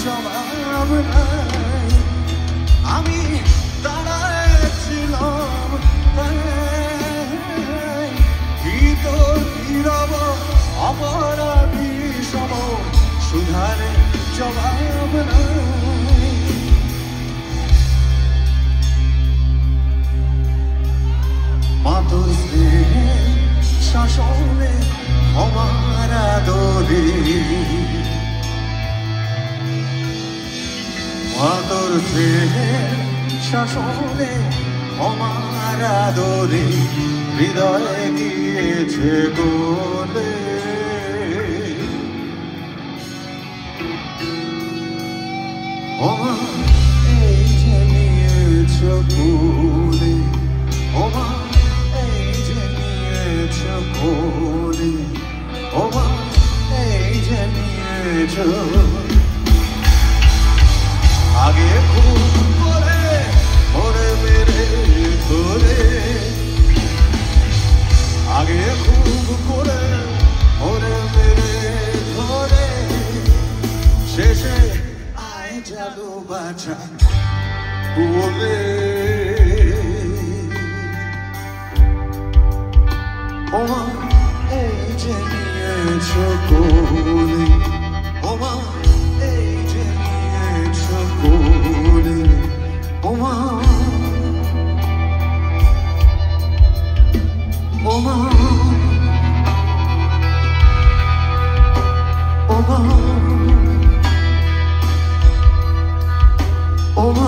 জবাব নাই আমি দাঁড়াচ্ছিলাম ভীত নীরব অপরাধী সম সুধারে জবাব নাই মাতুর শাসনে আমার আদরে মাতুর শাসনে আমার আদরে হৃদয়ে গিয়েছে গোলে ওমা এই যে নিয়েছ কোলে ওমা এই যে নিয়েছ কোলে ওমা এই যে নিয়েছ আগে খুব করে ওরে মেরে ধরে আগে খুব করে ওরে মেরে ধরে শেষে আয় জাদু বাঁচা বলে ওমা এই যে নিয়েছ কোলে ওমা এই যে নিয়েছ কোলে ওমা ওমা ওমা ওমা